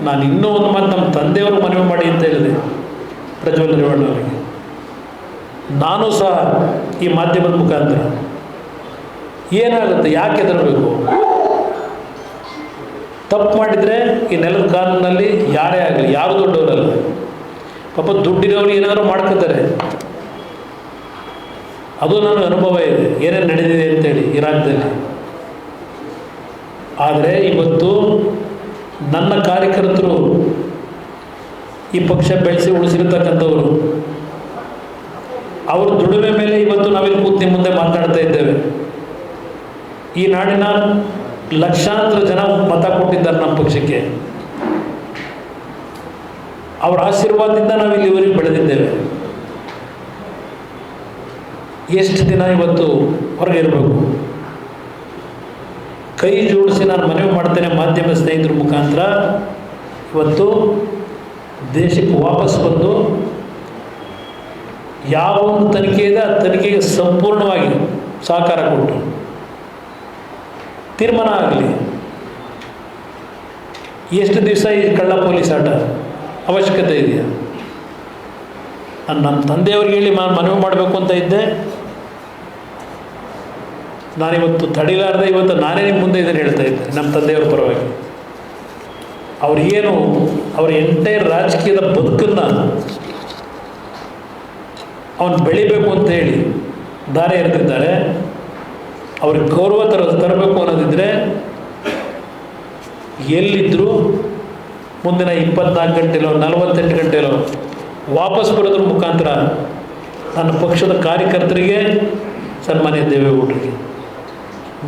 ನಾನು ಇನ್ನೂ ಒಂದು ಮಾತು ನಮ್ಮ ತಂದೆಯವರು ಮನವಿ ಮಾಡಿ ಅಂತ ಹೇಳಿದೆ ಪ್ರಜ್ವಲ್ ರೇವಣ್ಣ ಅವರಿಗೆ. ನಾನು ಸಹ ಈ ಮಾಧ್ಯಮದ ಮುಖಾಂತರ ಏನಾಗುತ್ತೆ, ಯಾಕೆ ಹೆದರಬೇಕು? ತಪ್ಪು ಮಾಡಿದರೆ ಈ ನೆಲದ ಕಾನೂನಲ್ಲಿ ಯಾರೇ ಆಗಲಿ, ಯಾರು ದೊಡ್ಡವರಲ್ಲ. ಪಾಪ ದುಡ್ಡಿನವರು ಏನಾದರೂ ಮಾಡ್ಕೋತಾರೆ. ಅದು ನನಗೆ ಅನುಭವ ಇದೆ, ಏನೇನು ನಡೆದಿದೆ ಅಂತೇಳಿ ಈ ರಾಜ್ಯದಲ್ಲಿ. ಆದರೆ ಇವತ್ತು ನನ್ನ ಕಾರ್ಯಕರ್ತರು ಈ ಪಕ್ಷ ಬೆಳೆಸಿ ಉಳಿಸಿರ್ತಕ್ಕಂಥವ್ರು, ಅವ್ರ ದುಡಿಮೆ ಮೇಲೆ ಇವತ್ತು ನಾವಿಲ್ಲಿ ಕೂತು ನಿಮ್ಮ ಮುಂದೆ ಮಾತನಾಡ್ತಾ ಇದ್ದೇವೆ. ಈ ನಾಡಿನ ಲಕ್ಷಾಂತರ ಜನ ಮತ ಕೊಟ್ಟಿದ್ದಾರೆ ನಮ್ಮ ಪಕ್ಷಕ್ಕೆ. ಅವರ ಆಶೀರ್ವಾದದಿಂದ ನಾವು ಇಲ್ಲಿವರೆಗೆ ಬೆಳೆದಿದ್ದೇವೆ. ಎಷ್ಟು ದಿನ ಇವತ್ತು ಹೊರಗೆ ಇರಬೇಕು? ಕೈ ಜೋಡಿಸಿ ನಾನು ಮನವಿ ಮಾಡ್ತೇನೆ ಮಾಧ್ಯಮ ಸ್ನೇಹಿತರ ಮುಖಾಂತರ, ಇವತ್ತು ದೇಶಕ್ಕೆ ವಾಪಸ್ ಬಂದು ಯಾವ ಒಂದು ತನಿಖೆ ಇದೆ ಆ ತನಿಖೆಗೆ ಸಂಪೂರ್ಣವಾಗಿ ಸಹಕಾರ ಕೊಟ್ಟು ತೀರ್ಮಾನ ಆಗಲಿ. ಎಷ್ಟು ದಿವಸ ಈ ಕಳ್ಳ ಪೊಲೀಸ್ ಆಟ ಅವಶ್ಯಕತೆ ಇದೆಯಾ? ನಾನು ನಮ್ಮ ತಂದೆಯವ್ರಿಗೆ ಹೇಳಿ ಮನವಿ ಮಾಡಬೇಕು ಅಂತ ಇದ್ದೆ. ನಾನಿವತ್ತು ತಡಿಲಾರದೆ ಇವತ್ತು ನಾನೇ ನಿಮ್ಮ ಮುಂದೆ ಇದನ್ನು ಹೇಳ್ತಾ ಇದ್ದೆ ನಮ್ಮ ತಂದೆಯವ್ರ ಪರವಾಗಿ. ಅವ್ರಿಗೇನು ಅವ್ರ ಎಂಟೈರ್ ರಾಜಕೀಯದ ಬದುಕನ್ನು ಅವನು ಬೆಳಿಬೇಕು ಅಂತ ಹೇಳಿ ದಾರಿ ಎರೆದಿದ್ದಾರೆ. ಅವ್ರಿಗೆ ಗೌರವ ತರಬೇಕು ಅನ್ನೋದಿದ್ದರೆ ಎಲ್ಲಿದ್ದರೂ ಮುಂದಿನ 24 ಗಂಟೆಲೋ 48 ಗಂಟೆಲೋ ವಾಪಸ್ ಬರೋದ್ರ ಮುಖಾಂತರ ನನ್ನ ಪಕ್ಷದ ಕಾರ್ಯಕರ್ತರಿಗೆ, ಸನ್ಮಾನ್ಯ ದೇವೇಗೌಡರಿಗೆ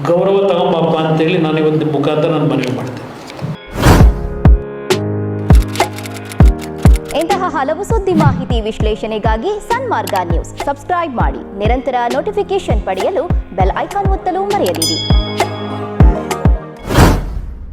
ಗೌರವ ತಗೊಂಬಪ್ಪ ಅಂತೇಳಿ ನಾನು ಇವತ್ತು ಮುಖಾಂತರ ನಾನು ಮನವಿ ಮಾಡ್ತೇನೆ. ಇಂತಹ ಹಲವು ಸುದ್ದಿ ಮಾಹಿತಿ ವಿಶ್ಲೇಷಣೆಗಾಗಿ ಸನ್ಮಾರ್ಗ ನ್ಯೂಸ್ ಸಬ್ಸ್ಕ್ರೈಬ್ ಮಾಡಿ. ನಿರಂತರ ನೋಟಿಫಿಕೇಶನ್ ಪಡೆಯಲು ಬೆಲ್ ಐಕಾನ್ ಒತ್ತಲು ಮರೆಯದಿರಿ.